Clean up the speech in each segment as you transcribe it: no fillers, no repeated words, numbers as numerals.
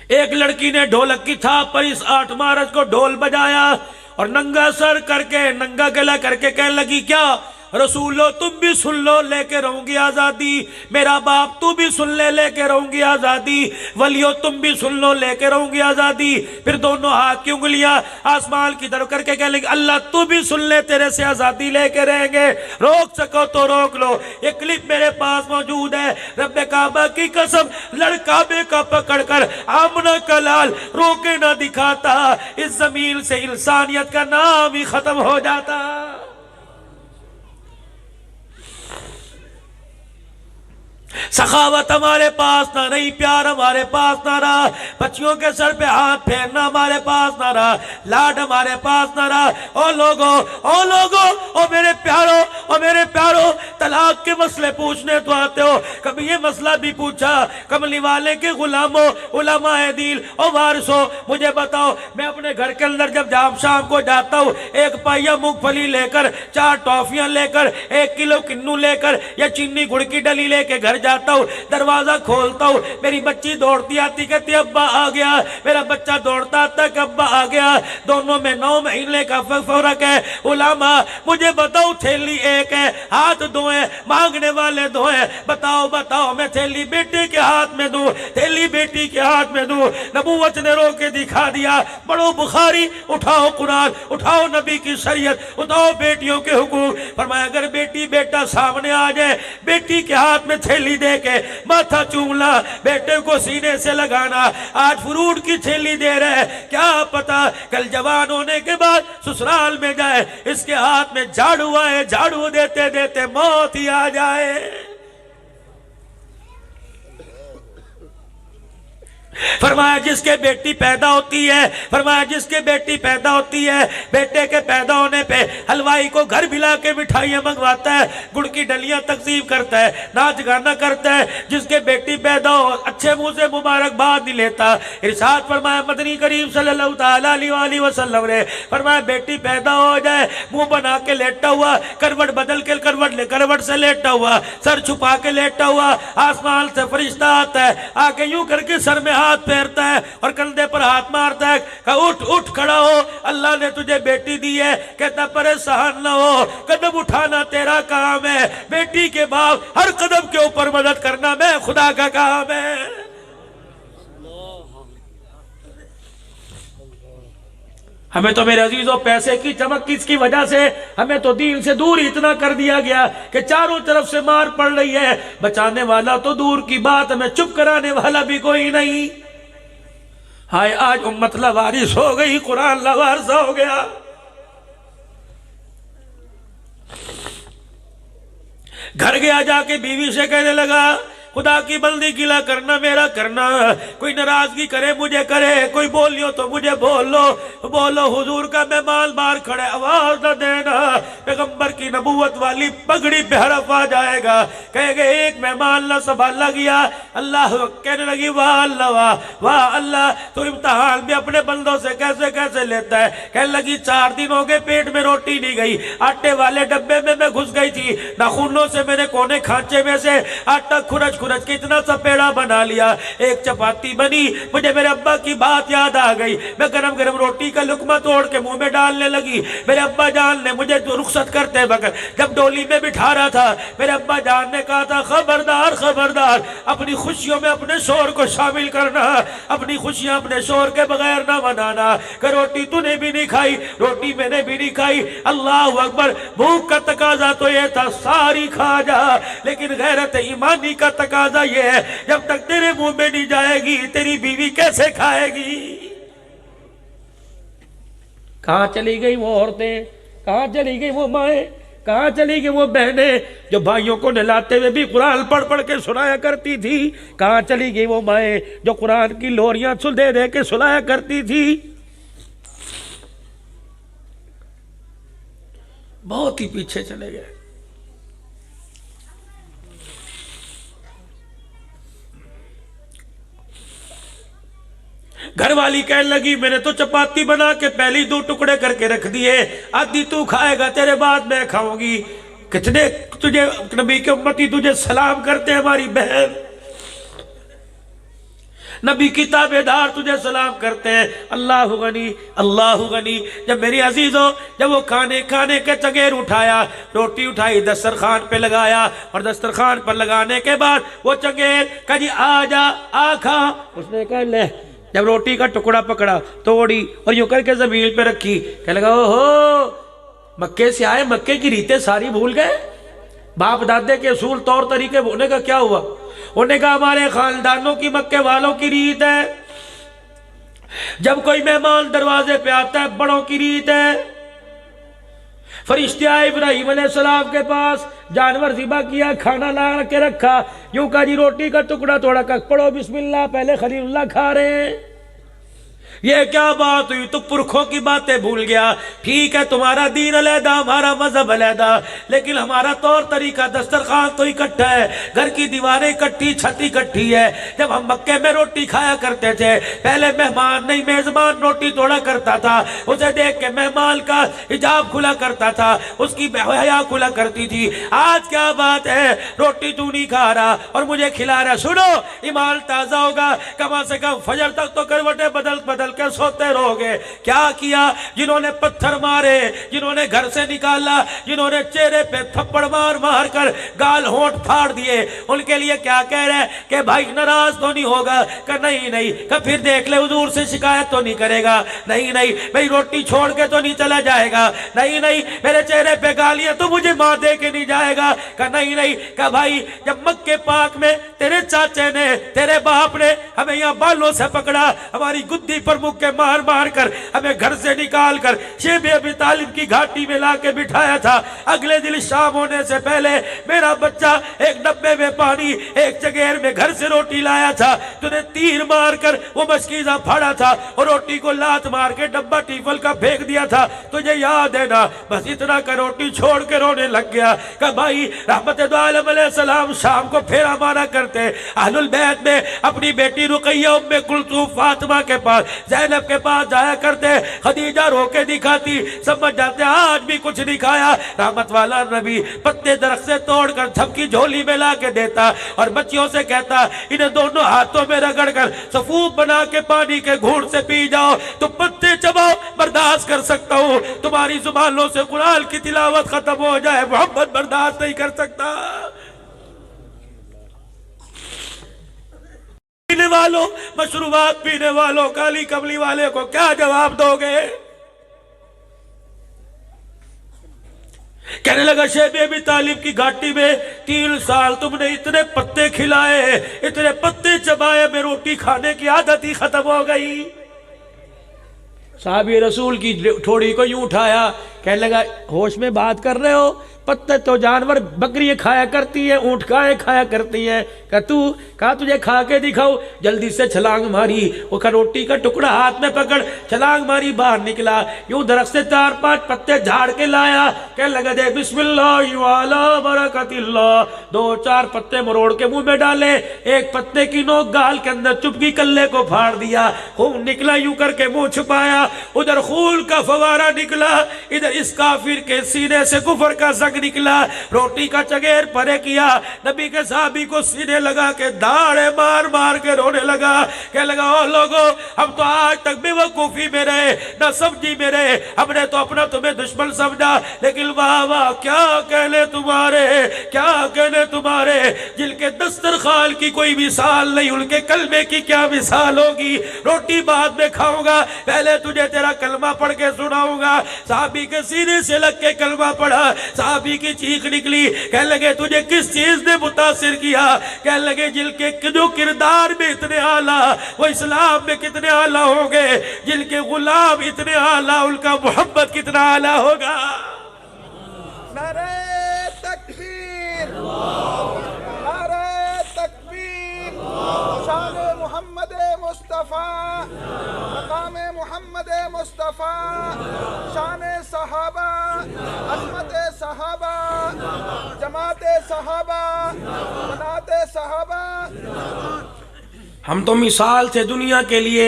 ایک لڑکی نے ڈھولک کی تھاپ پر اس 8 مارچ کو ڈھول بجایا اور ننگا سر کر کے ننگا گلا کر کے کہنے لگی کیا رسولو تم بھی سن لو لے کے رہوں گی آزادی، میرا باپ تو بھی سن لے کے رہوں گی آزادی، ولیو تم بھی سن لو لے کے رہوں گی آزادی۔ پھر دونوں ہاتھ کی انگلیاں آسمان کی طرف کر کے کہنے لگی اللہ تو بھی سن لے تیرے سے آزادی لے کے رہیں گے، روک سکو تو روک لو۔ یہ کلپ میرے پاس موجود ہے، رب کعبہ کی قسم لڑکابے کا پکڑ کر آمنہ کا لال روکے نہ دکھاتا، اس زمین سے انسانیت کا نام ہی ختم ہو جاتا۔ سخاوت ہمارے پاس نہ رہی، پیار ہمارے پاس نہ رہا، بچیوں کے سر پہ ہاتھ پھیرنا ہمارے پاس نہ رہا، لاڈ ہمارے پاس نہ رہا۔ او لوگوں او میرے پیارو طلاق کے مسئلے پوچھنے تو آتے ہو، کبھی یہ مسئلہ بھی پوچھا؟ کملی والے کے غلاموں، علماء دین او وارثوں، مجھے بتاؤ میں اپنے گھر کے اندر جب شام کو جاتا ہوں، 1 پائیا مونگ پھلی لے کر، 4 ٹافیاں لے کر، 1 کلو کنو لے کر یا چینی گڑ کی ڈلی لے کے گھر جاتا ہوں، دروازہ کھولتا ہوں، میری بچی دوڑتی آتی کہتی ابا آ گیا، میرا بچہ دوڑتا آتا کہ ابا آ گیا، دونوں میں 9 مہینے کا فرق ہے۔ علماء مجھے بتاؤ تھیلی ایک ہے، ہاتھ 2 ہیں، مانگنے والے 2 ہیں، بتاؤ میں تھیلی بیٹے کے ہاتھ میں دوں، تھیلی بیٹی کے ہاتھ میں دوں؟ نبوت نے رو کے دکھا دیا، پڑھو بخاری، اٹھاؤ قرآن، اٹھاؤ نبی کی شریعت، اٹھاؤ بیٹیوں کے حقوق۔ فرمایا اگر بیٹی بیٹا سامنے آ جائے، بیٹی کے ہاتھ میں تھیلی دے کے ماتھا چومنا، بیٹے کو سینے سے لگانا۔ آج فروٹ کی تھیلی دے رہے، کیا پتا کل جوان ہونے کے بعد سسرال میں جائے، اس کے ہاتھ میں جھاڑو آئے، جھاڑو دیتے دیتے موت ہی آ جائے۔ فرمایا جس کے بیٹی پیدا ہوتی ہے، بیٹے کے پیدا ہونے پہ حلوائی کو گھر بلا کے مٹھائیاں منگواتا ہے، گڑ کی ڈلیاں تقسیم کرتا ہے، ناچ گانا کرتا ہے۔ جس کے بیٹی پیدا ہو اچھے منہ سے مبارکباد نہیں لیتا۔ ارشاد فرمایا مدنی کریم صلی اللہ تعالیٰ علیہ وسلم نے فرمایا بیٹی پیدا ہو جائے، منہ بنا کے لیٹا ہوا، کروٹ بدل کے کروٹ سے لیٹا ہوا، سر چھپا کے لیٹا ہوا، آسمان سے فرشتہ آتا ہے، آ کے یوں کر کے سر میں ہاتھ پھیرتا ہے اور کندھے پر ہاتھ مارتا ہے کہ اٹھ کھڑا ہو، اللہ نے تجھے بیٹی دی ہے۔ کہتا پریشان نہ ہو، قدم اٹھانا تیرا کام ہے، بیٹی کے باپ ہر قدم کے اوپر مدد کرنا میں خدا کا کام ہے۔ ہمیں تو میرے عزیزوں پیسے کی چمک کس کی وجہ سے ہمیں تو دین سے دور اتنا کر دیا گیا کہ چاروں طرف سے مار پڑ رہی ہے، بچانے والا تو دور کی بات، ہمیں چپ کرانے والا بھی کوئی نہیں۔ ہائے آج امت لوارث ہو گئی، قرآن لوارث ہو گیا۔ گھر گیا جا کے بیوی سے کہنے لگا خدا کی بندی گلا کرنا میرا کرنا، کوئی ناراضگی کرے مجھے کرے، کوئی بولیو تو مجھے بولو، حضور کا مہمان بار کھڑے آواز نہ دینا، پیغمبر کی نبوت والی پگڑی پہ حرف آ جائے گا، کہے گے ایک مہمان نہ سنبھالا گیا، اللہ کہنے لگی واہ اللہ تو امتحان بھی اپنے بندوں سے کیسے لیتا ہے۔ کہنے لگی 4 دن ہو گئے پیٹ میں روٹی نہیں گئی، آٹے والے ڈبے میں گھس گئی تھی، ناخنوں سے میں نے کونے کھانچے میں سے آٹا کھرچ کے اتنا سا پیڑا بنا لیا، ایک چپاتی بنی، مجھے میرے ابا کی بات یاد آ گئی، میں گرم روٹی کا لقمہ توڑ کے منہ میں ڈالنے لگی، میرے ابا جان نے مجھے رخصت کرتے وقت جب ڈولی میں بٹھا رہا تھا، میرے ابا جان نے کہا تھا خبردار اپنی خوشیوں میں اپنے شور کو شامل کرنا، اپنی خوشیاں اپنے شور کے بغیر نہ منانا، کہ روٹی تو نے بھی نہیں کھائی، روٹی میں نے بھی نہیں کھائی، اللہ اکبر، بھوک کا تقاضا تو یہ تھا ساری کھا جا، لیکن غیرت ایمانی کا تقاضا یہ ہے جب تک تیرے منہ میں نہیں جائے گی تیری بیوی کیسے کھائے گی؟ کہاں چلی گئی وہ عورتیں، کہاں چلی گئی وہ مائیں، کہاں چلی گئی وہ بہنیں جو بھائیوں کو نہلاتے ہوئے بھی قرآن پڑھ کے سنایا کرتی تھی؟ کہاں چلی گئی وہ مائیں جو قرآن کی لوریاں دے کے سنایا کرتی تھی؟ بہت ہی پیچھے چلے گئے۔ گھر والی کہنے لگی میں نے تو چپاتی بنا کے پہلی 2 ٹکڑے کر کے رکھ دیے، آدھی تو کھائے گا تیرے بعد میں کھاؤں گی۔ کتنے تجھے نبی کے امتی تجھے سلام کرتے ہیں ہماری بہن۔ نبی کی تابعدار تجھے سلام کرتے ہیں، اللہ غنی اللہ غنی۔ جب میری عزیزوں، جب وہ کھانے کے چگیر اٹھایا، روٹی اٹھائی، دسترخوان پہ لگایا، اور دسترخوان پر لگانے کے بعد وہ چگیر کہا جی آ جا آ کھا، اس نے کہا لے، جب روٹی کا ٹکڑا پکڑا، توڑی اور یوں کر کے زمین پہ رکھی، کہنے لگا اوہو، مکے سے آئے، مکے کی ریتیں ساری بھول گئے، باپ دادے کے اصول طور طریقے۔ انہوں نے کہا کیا ہوا؟ انہوں نے کہا ہمارے خاندانوں کی، مکے والوں کی ریت ہے، جب کوئی مہمان دروازے پہ آتا ہے بڑوں کی ریت ہے۔ فرشتے آئے ابراہیم علیہ السلام کے پاس، جانور ذبح کیا، کھانا لا کے رکھا، یوں کہا جی روٹی کا ٹکڑا توڑا، کہ پڑھو بسم اللہ، پہلے خلیل اللہ کھا رہے ہیں۔ یہ کیا بات ہوئی؟ تو پرکھوں کی باتیں بھول گیا۔ ٹھیک ہے تمہارا دین علیحدہ، ہمارا مذہب علیحدہ، لیکن ہمارا طور طریقہ، دسترخوان تو اکٹھا ہے، گھر کی دیواریں اکٹھی، چھت اکٹھی ہے۔ جب ہم مکے میں روٹی کھایا کرتے تھے، پہلے مہمان نہیں میزبان روٹی توڑا کرتا تھا، اسے دیکھ کے مہمان کا حجاب کھلا کرتا تھا، اس کی حیا کھلا کرتی تھی۔ آج کیا بات ہے، روٹی تو نہیں کھا رہا اور مجھے کھلا رہا۔ سنو، ایمان تازہ ہوگا، کم سے کم فجر تک تو کروٹیں بدل کے سوتے رہو گے۔ کیا کیا؟ جنہوں نے پتھر مارے، جنہوں نے گھر سے نکالا، جنہوں نے چہرے پہ تھپڑ مار کر گال ہونٹ پھاڑ دیے، ان کے لیے کیا کہہ رہے ہیں کہ بھائی ناراض تو نہیں ہوگا؟ کہ نہیں، کہ پھر دیکھ لے حضور سے شکایت تو نہیں کرے گا؟ نہیں، بھائی روٹی چھوڑ کے تو نہیں چلا جائے گا؟ نہیں، میرے چہرے پہ گالیاں تو مجھے ماں دے کے نہیں جائے گا؟ کہ نہیں، کہ بھائی جب مکے پاک میں تیرے چاچے نے، تیرے باپ نے ہمیں یہاں بالوں سے پکڑا، ہماری گدی پر مکے مار کر ہمیں گھر سے نکال کر شیب ابی طالب کی گھاٹی میں لا کے بٹھایا تھا، اگلے دن شام ہونے سے پہلے میرا بچہ ایک ڈبے میں پانی، ایک چگیر میں گھر سے روٹی لایا تھا، تو نے تیر مار کر وہ مشکیزہ پھاڑا تھا اور روٹی کو لات مار کے ڈبہ ٹیفل کا پھینک دیا تھا، تجھے یاد ہے نا؟ بس اتنا کہ روٹی چھوڑ کے رونے لگ گیا۔ کہ بھائی رحمت دو عالم علیہ السلام شام کو پھیرا مارا کرتے اہل البیت میں، اپنی بیٹی رقیہ ام کلثوم فاطمہ کے پاس، زینب کے پاس جایا کرتے، خدیجہ رو کے دکھاتی، سمجھ جاتے آج بھی کچھ نہیں کھایا۔ رحمت والا نبی پتے درخت سے توڑ کر جھپکی جھولی میں لا کے دیتا اور بچیوں سے کہتا انہیں دونوں ہاتھوں میں رگڑ کر سفوف بنا کے پانی کے گھونٹ سے پی جاؤ، تو پتے چباؤ، برداشت کر سکتا ہوں، تمہاری زبانوں سے قرآن کی تلاوت ختم ہو جائے، محمد برداشت نہیں کر سکتا۔ پینے والوں، مشروبات پینے والوں، کالی کملی والے کو کیا جواب دو گے؟ کہنے لگا شیب ابی طالب کی گھاٹی میں 3 سال تم نے اتنے پتے کھلائے، اتنے پتے چبائے، میں روٹی کھانے کی عادت ہی ختم ہو گئی۔ صحابی رسول کی ٹھوڑی کو یوں اٹھایا، کہنے لگا ہوش میں بات کر رہے ہو؟ پتے تو جانور بکریاں کھایا کرتی ہیں، اونٹ کھایا کرتی ہیں، کہا تجھے کھا کے دکھاؤ۔ جلدی سے چھلانگ ماری، وہ روٹی کا ٹکڑا ہاتھ میں پکڑ، چھلانگ ماری، باہر نکلا، یوں درخت سے 4-5 پتے جھاڑ کے لایا، کہنے لگا دے بسم اللہ وعلی برکت اللہ، 2-4 پتے مروڑ کے منہ میں ڈالے، ایک پتے کی نوک گال کے اندر چپکی، کلے کو پھاڑ دیا، خون نکلا، یوں کر کے منہ چھپایا، ادھر خون کا فوارہ نکلا، ادھر اس کافر کے سینے سے کفر کا زنگ نکلا، روٹی کا چگیر پرے کیا، نبی کے صحابی کو سینے لگا کے داڑے مار کے رونے لگا، کہنے لگا او لوگو ہم تو آج تک بے وقوفی میں رہے، نہ سمجھی میں رہے، ہم نے تو اپنا تمہیں دشمن سمجھا، لیکن واہ کیا کہنے تمہارے جن کے دسترخوان کی کوئی مثال نہیں، ان کے کلمے کی کیا مثال ہوگی؟ روٹی بعد میں کھاؤں گا، پہلے تجھے تیرا کلمہ پڑھ کے سناؤں گا۔ صحابی کے سینے سے لگ کے کلمہ پڑھا، صحابی کی چیخ نکلی، کہنے لگے تجھے کس چیز نے متاثر کیا؟ کہنے لگے جن کے جو کردار میں اتنے اعلیٰ، وہ اسلام میں کتنے اعلیٰ ہوں گے، جن کے غلام اتنے اعلیٰ، ان کا محبت کتنا اعلیٰ ہوگا۔ نعرہ تکبیر، نعرہ تکبیر، شان محمد مصطفیٰ، مقام محمد مصطفیٰ، شان صحابہ، عظمت صحابہ، جماعت صحابہ، بنات صحابہ۔ ہم تو مثال تھے دنیا کے لیے،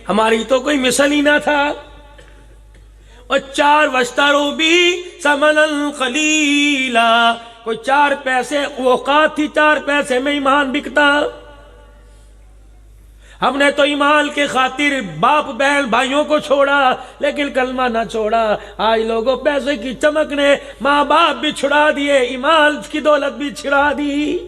ہماری تو کوئی مثل ہی نہ تھا۔ اور 4 واشتروا بھی ثمنا قلیلا، کوئی 4 پیسے اوقات تھی، 4 پیسے میں ایمان بکتا۔ ہم نے تو ایمان کے خاطر باپ بہن بھائیوں کو چھوڑا لیکن کلمہ نہ چھوڑا. آج لوگوں پیسے کی چمک نے ماں باپ بھی چھڑا دیے, ایمان کی دولت بھی چھڑا دی.